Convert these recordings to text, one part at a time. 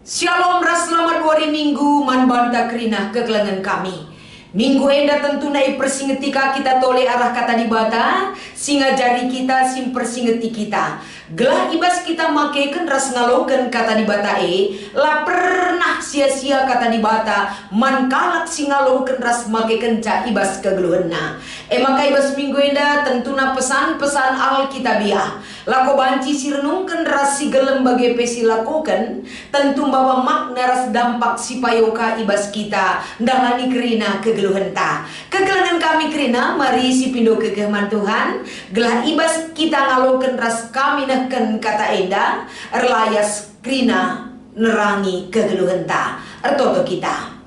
Shalom ras selamat hari Minggu man banta kerina kegelangan kami. Minggu enda tentu naik persingetika kita toleh arah kata di bata singa jari kita sim persingeti kita. Gelah ibas kita makaikan ras ngalokan kata di bata la pernah sia-sia kata di bata man kalak singalokan ras makaikan ca ibas kegeluhena. Maka ibas minggu enda tentuna pesan-pesan Alkitabiah. Lako banci si renungkan ras si gelem bagai pesi lakukan tentu bawa makna ras dampak si payoka ibas kita ndalani kerina kegeluhan ta. Kegelangan kami kerina mari si pindo kegeman Tuhan gelah ibas kita ngalokan ras kami neken kata enda erlayas kerina nerangi kegeluhan ta ertoto kita.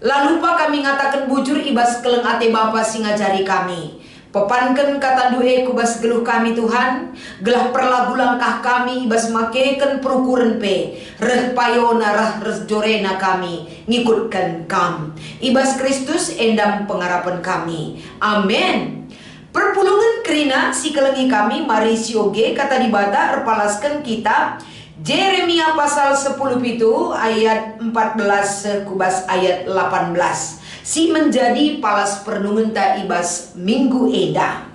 Lalu pa kami ngatakan bujur ibas keleng ate bapa si ngajari kami. Pepankan kata doe kubas geluh kami Tuhan, gelah perlagu langkah kami ibas makeken perukuran pe, reh payona rah res jorena kami, ngikutkan kam. Ibas Kristus endam pengharapan kami. Amin. Perpulungan kerina si kelengi kami mari sioge kata di bata erpalaskan kitab Jeremia pasal 10 itu ayat 14 kubas ayat 18. Si menjadi palas pernungan ta ibas minggu eda.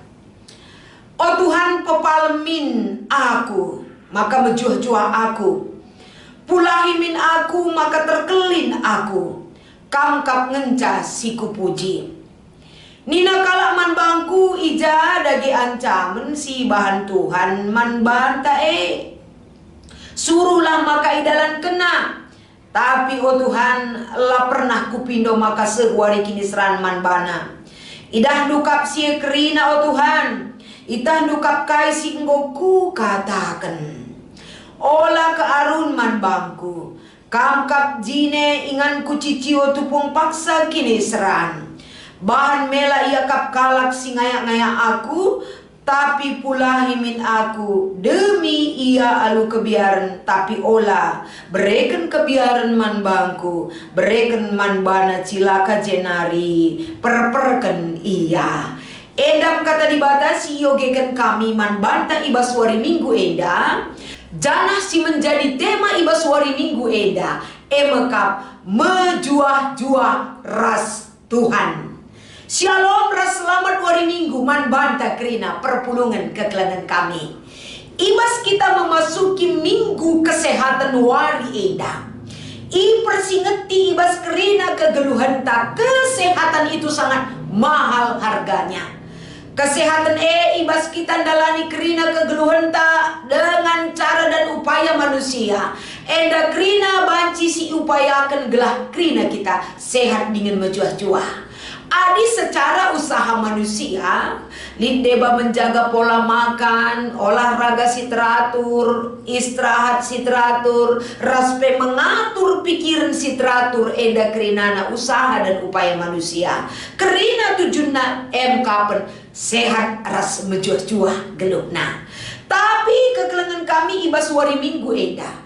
O Tuhan pepalmin aku, maka mejuah-juah aku. Pulahimin aku, maka terkelin aku. Kamkap ngenca si kupuji. Nina kalak man bangku ija dagi ancaman si bahan Tuhan man banta suruhlah maka idalan kena. Tapi oh Tuhan, la pernah kupindo maka sehwari kini seran man bana. Idah dukap si kerina oh Tuhan, itah dukap kai si nggoku katakan. Ola ke arun man bangku, kamkap jine ingan ku cicio tupung paksa kini seran. Bahan mela ia kap kalak si ngayak-ngayak aku, tapi pula himin aku demi ia alu kebiaran tapi ola bereken kebiaran man bangku bereken man bana cilaka jenari perperken ia edam kata dibatasi yogeken kami man banta ibas wari minggu eda janah si menjadi tema ibas wari minggu eda emekap mejuah-juah ras Tuhan. Shalom ras selamat hari Minggu man banta kerina perpulungan kegelangan kami. Ibas kita memasuki minggu kesehatan wari eda. I persingeti ibas kerina kegeluhan tak kesehatan itu sangat mahal harganya. Kesehatan ibas kita dalani kerina kegeluhan tak dengan cara dan upaya manusia. Enda kerina banci si upayakan gelah kerina kita sehat dengan mejuah-juah. Adi secara usaha manusia, lindeba menjaga pola makan, olahraga si teratur, istirahat si teratur, raspe mengatur pikiran si teratur, eda kerinana usaha dan upaya manusia. Kerina tujuna kapan sehat ras mejuah-juah gelupna. Tapi kegelengan kami ibas wari minggu eda.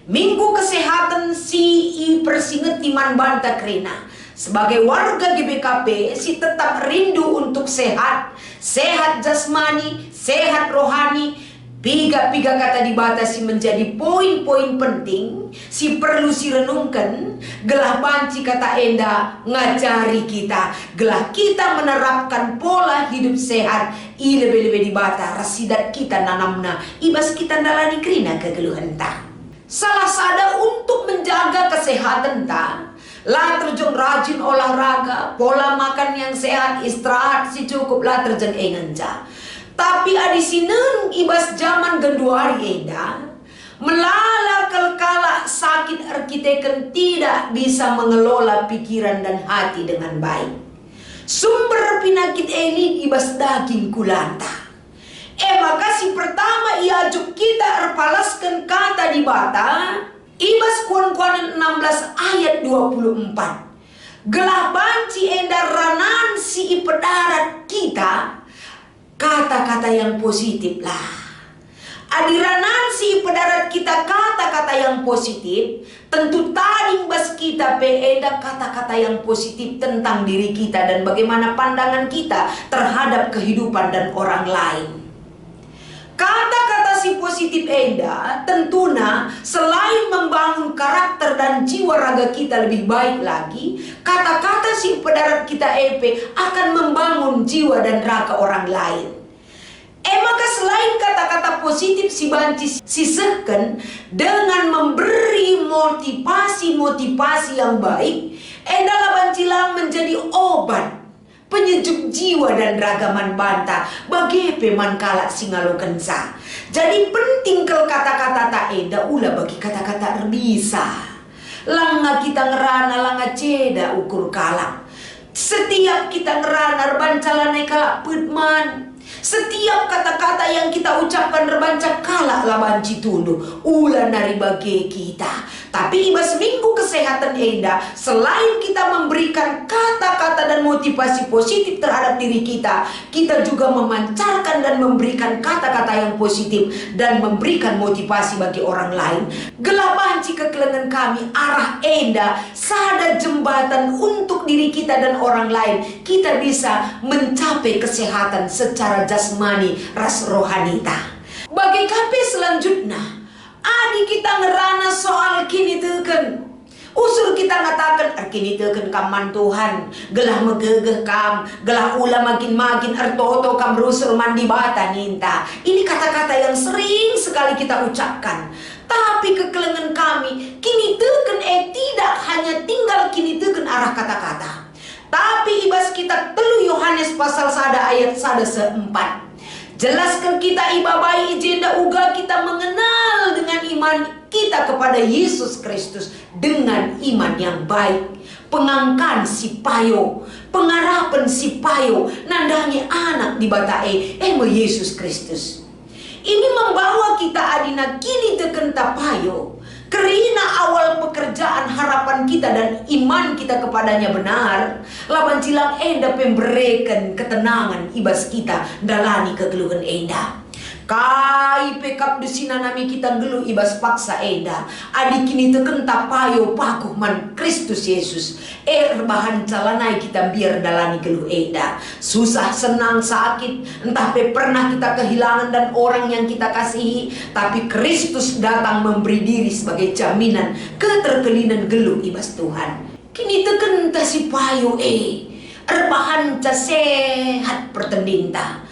Minggu kesehatan si persingeti man banta kerina. Sebagai warga GBKP, si tetap rindu untuk sehat, sehat jasmani, sehat rohani. Piga-piga kata dibatasi menjadi poin-poin penting, si perlu si renungkan, gelah banci kata enda ngajari kita, gelah kita menerapkan pola hidup sehat, i lebih-lebih dibata rasidat kita nanamna, ibas kita nalani kerina kegeluhan ta. Salah sada untuk menjaga kesehatan ta. Lah terjun rajin olahraga, pola makan yang sehat, istirahat si cukup lah terjun engenca. Tapi adi sineng ibas zaman genduari eda, melala kelkala sakit arkiteken tidak bisa mengelola pikiran dan hati dengan baik. Sumber penyakit ini ibas daging kulanta. Maka si pertama ia ajuk kita erpalaskan kata di bata. Ibas kuan-kuanan 16 ayat 24. Gelah banci endar ranan si ipedarat kita kata-kata yang positif lah. Adiranan si ipedarat kita kata-kata yang positif. Tentu tadi bas kita enda kata-kata yang positif tentang diri kita dan bagaimana pandangan kita terhadap kehidupan dan orang lain. Kata-kata si positif enda tentuna selain membangun karakter dan jiwa raga kita lebih baik lagi, kata-kata si pedarat kita akan membangun jiwa dan raga orang lain. Maka selain kata-kata positif si banci sisehkan dengan memberi motivasi yang baik, adalah bancilang menjadi obat penyejuk jiwa dan raga man banta bagi peman kalak singalo kensa. Jadi penting kel kata-kata tak eda ulah bagi kata-kata rebisa. Langa kita ngerana langa ceda ukur kalak. Setiap kita ngerana bancalanai kalak putman. Setiap kata-kata yang kita ucapkan rebanca kalak labanci tundu ulah nari bagi kita. Tapi iba seminggu kesehatan enda, selain kita memberikan kata-kata dan motivasi positif terhadap diri kita, kita juga memancarkan dan memberikan kata-kata yang positif dan memberikan motivasi bagi orang lain. Gelabanci kekelengan kami arah enda sada jembatan untuk diri kita dan orang lain. Kita bisa mencapai kesehatan secara jasmani ras rohanita. Bagi kape selanjutnya, adi kita ngerana soal kini teken. Usul kita ngatakan kini teken kaman Tuhan, gelah megegeh kam, gelah ulah makin artoto kam rusul mandi bata ninta. Ini kata-kata yang sering sekali kita ucapkan. Tapi kekelengan kami kini teken tidak hanya tinggal kini teken arah kata-kata. Tapi ibas kita telu Yohanes pasal 1 ayat 1-4. Jelaskan kita ibabai ijenda uga kita mengenal dengan iman kita kepada Yesus Kristus dengan iman yang baik. Pengangkan si payo, pengarapan si payo, nandangi anak di batae Yesus Kristus. Ini membawa kita adina kini teken tapayo. Kerina awal pekerjaan harapan kita dan iman kita kepadanya benar, laban cilang enda pemberikan ketenangan ibas kita dalani kegeluhan enda. Kai pekap desina nami kita gelu ibas paksa enda. Adi kini teken tapayo pakuh man Kristus Yesus. Rebahan calanai kita biar dalani gelu enda. Susah senang sakit, entah pernah kita kehilangan dan orang yang kita kasihi, tapi Kristus datang memberi diri sebagai jaminan keterkelinan gelu ibas Tuhan. Kini teken si payo rebahan ca sehat pertendinta.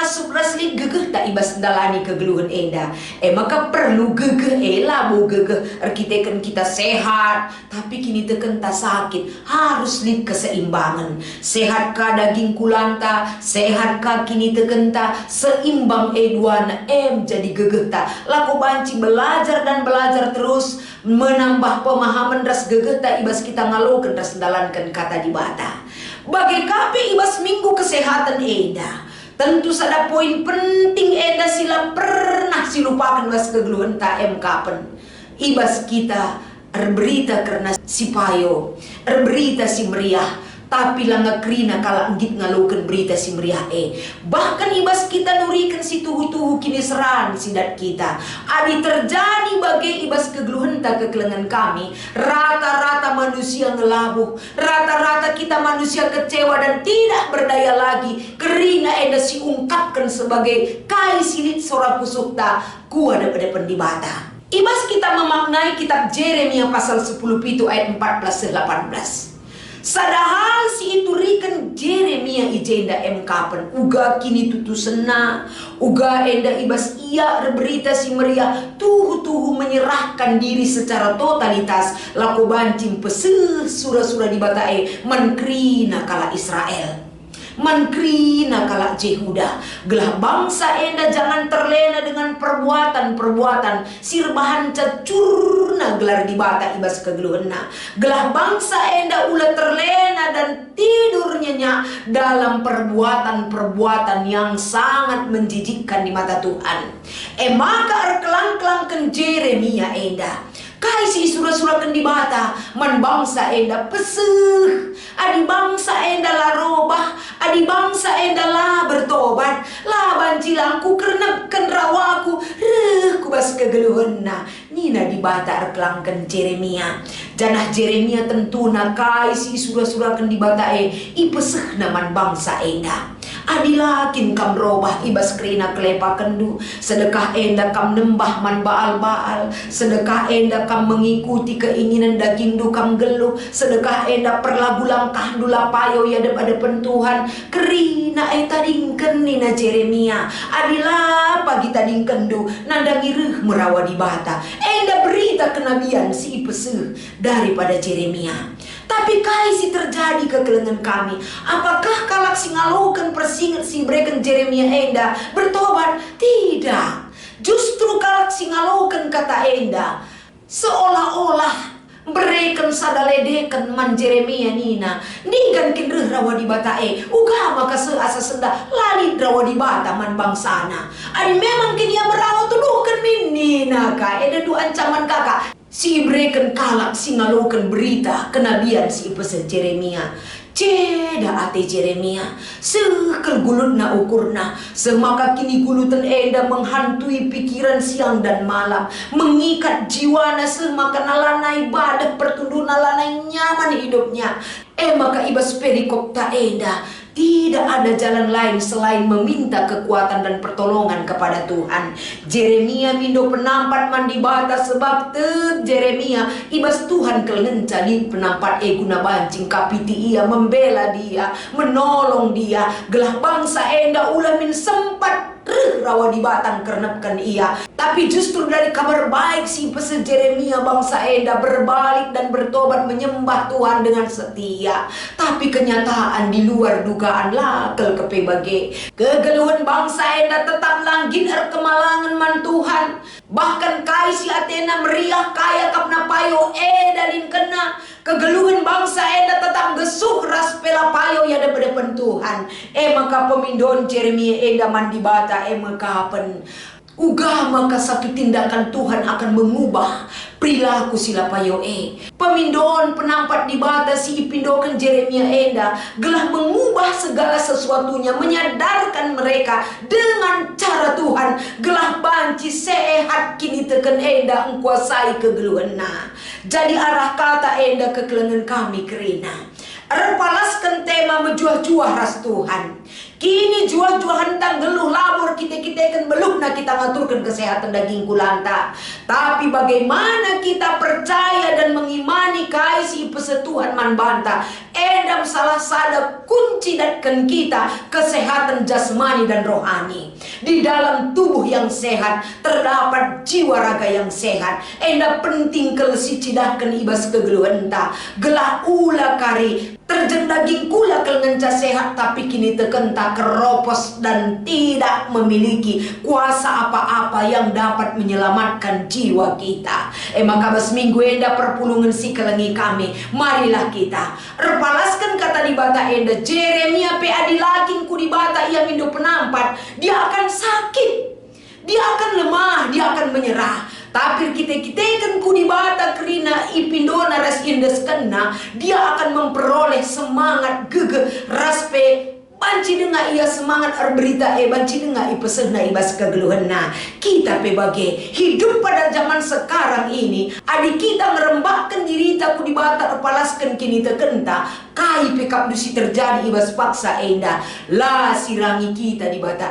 Subrasli gegeh tak ibas dalani kegeluhan enda. Maka perlu gegeh labu gegeh arkiteken kita sehat, tapi kini teken tak sakit. Harus lid keseimbangan. Sehat ka daging kulanta, sehat ka kini teken ta seimbang eduana jadi gegeh ta. Laku banci belajar dan belajar terus menambah pemahaman ras gegeh ta ibas kita ngaloken ras dalankan kata di bata. Bagi kape ibas minggu kesehatan enda. Tentu ada poin penting enda sila pernah silupakan was kegeluhan ta kapan. Ibas kita berita karena si payo, berita si meriah, tapi langa krina kala anggit ngaloken berita si meriah Bahkan ibas kita nurikan si tuhu-tuhu kini seran sidat kita. Adi terjadi bagi ibas kegeluhan ta kekelengan kami. Rata-rata manusia ngelabuh, rata-rata kita manusia kecewa dan tidak berdaya lagi. Kerina eda si ungkapkan sebagai kai silit sora pusukta kuah daripada pendibata. Ibas kita memaknai kitab Jeremia pasal 10 ayat 14-18. Sadahal si itu rikan Jeremia ijenda kapan uga kini tutu sena uga enda ibas ia berita si meriah tuhu menyerahkan diri secara totalitas laku bancing peseh surah-surah di batae mankrina kala Israel. Mankrina kala Jehuda. Gelah bangsa enda jangan terlena dengan perbuatan-perbuatan sirbahan cacurna gelar di bata ibas kegeluhena. Gelah bangsa enda ulah terlena dan tidur nyenyak dalam perbuatan-perbuatan yang sangat menjijikkan di mata Tuhan. Maka kelang-kelangkan Jeremia enda kai si surah-surah kendi bata man bangsa enda peseh, adi bangsa enda la robah, adi bangsa enda la bertobat, la bancilangku karena kenrawaku kubas kegeluhena. Nina di bata kelangkan Jeremia. Janah Jeremia tentu na kai si surah-surah kendi bata ipeseh naman bangsa enda. Adilakin kam robah ibas kerina kelepa kendu. Sedekah enda kam nembah man baal-baal. Sedekah enda kam mengikuti keinginan daging du kam geluh. Sedekah enda perlagu langkah dula payo ya depan Tuhan. Kerina tadingken nina Jeremia. Adila pagi tadingken du nandang irih merawa di bata. Enda berita kenabian si ipeseh daripada Jeremia. Tapi kaisi terjadi kekelengan kami. Apakah kalak singalokan persingat si breken Jeremia enda bertobat? Tidak. Justru kalak singalokan kata enda seolah-olah bereken sadaledekan man Jeremia nina nigan kinreh rawa di batae ugama asa senda lali rawa di bata man bangsana. Adi memang kinia berawa tuduhkan min nina ka eda du ancaman kakak si breken kalak singalokan berita kenabian si ipesen Jeremia. Ceda ate Jeremia sekel gulutna ukurna semaka kini gulutan enda menghantui pikiran siang dan malam, mengikat jiwana semaka nalana ibadah pertundu nalana nyaman hidupnya. Maka ibas perikop ta enda tidak ada jalan lain selain meminta kekuatan dan pertolongan kepada Tuhan. Jeremia mindo penampat mandi bata sebab Jeremia ibas Tuhan kelenca di penampat guna bancing kapiti ia membela dia, menolong dia. Gelah bangsa enda ulamin sempat rawa di batang kernepkan ia. Tapi justru dari kabar baik si pese Jeremia bangsa enda berbalik dan bertobat menyembah Tuhan dengan setia. Tapi kenyataan di luar dugaan lakel kepebage. Kegeluhan bangsa enda tetap langgin kemalangan man Tuhan. Bahkan kaisi Athena meriah kaya kapna payo dalin kena. Kegeluhan bangsa enda tetap gesuh ras pela payo ya depan Tuhan. Maka pemindon Jeremia enda mandi bata kapan maka satu tindakan Tuhan akan mengubah perilaku sila payo pemindon penampat di bata si ipindokan Jeremia enda gelah mengubah segala sesuatunya, menyadarkan mereka dengan cara Tuhan gelah banci sehat kini teken enda engkuasai kegeluhan. Jadi arah kata enda kekelengan kami kerina repalaskan tema menjuah-juah ras Tuhan. Kini juah-juah hentang geluh labur kita kan belum kita ngaturkan kesehatan daging kulanta. Tapi bagaimana kita percaya dan mengimani kaisi pesetuhan man banta edam salah sada kunci datkan kita kesehatan jasmani dan rohani. Di dalam tubuh yang sehat terdapat jiwa raga yang sehat. Enda penting kelesi cidahkan ibas kegeluhan ta gelah ula kari terjeng daging kula kelengenca sehat tapi kini tekenta keropos dan tidak memiliki kuasa apa-apa yang dapat menyelamatkan jiwa kita. Maka seminggu enda perpulungan si kelengi kami, marilah kita repalaskan kata di bata enda Jeremia pe adilakin ku di bata ia mindo penampat dia akan sakit, dia akan lemah, dia akan menyerah. Tapi kita kan ku di bata kerina ipindona ras indes kena dia akan memperoleh semangat gege raspe banci dengar ia semangat berita banci dengar ipeseh na ibas kegeluhan kita pebage hidup pada zaman sekarang ini adik kita merembahkan diri taku di bata repalaskan kini terkenta kai pekap dusi terjadi ibas paksa enda lah sirangi kita di bata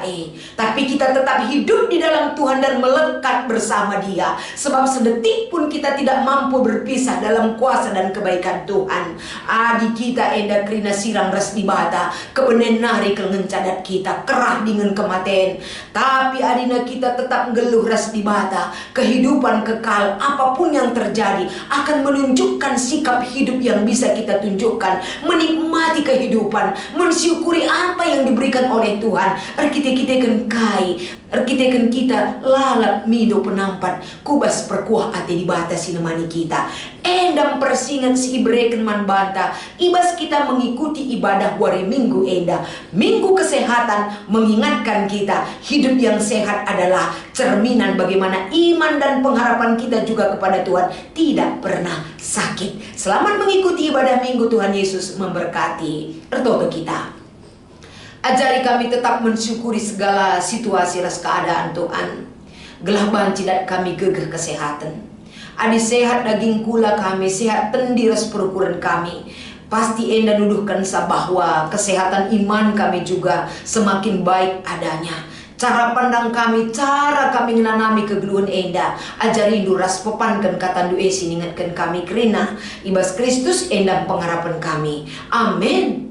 tapi kita tetap hidup di dalam Tuhan dan melekat bersama dia sebab sedetik pun kita tidak mampu berpisah dalam kuasa dan kebaikan Tuhan. Adik kita enda kerina sirang ras di bata kebenen nari kelencadat kita kerah dengan kematian tapi adina kita tetap geluh ras di bata kehidupan kekal apapun yang terjadi akan menunjukkan sikap hidup yang bisa kita tunjukkan menikmati kehidupan mensyukuri apa yang diberikan oleh Tuhan Arkitekan kita lalap mido penampat kubas perkuah ate di bata sinemani kita endam persingan si ibreken man banta ibas kita mengikuti ibadah hari minggu enda minggu kesehatan mengingatkan kita hidup yang sehat adalah cerminan bagaimana iman dan pengharapan kita juga kepada Tuhan tidak pernah sakit. Selamat mengikuti ibadah minggu. Tuhan Yesus memberkati ertoto kita. Ajari kami tetap mensyukuri segala situasi ras keadaan Tuhan. Gelah banci dat kami gegeh kesehatan. Adi sehat daging kula kami, sehat tendi ras perukuran kami. pasti enda nuduhkan bahwa kesehatan iman kami juga semakin baik adanya. Cara pandang kami, cara kami menanami kegeluhan enda, ajari duras pepankan kata esi ingatkan kami kerina ibas Kristus enda pengharapan kami. Amin.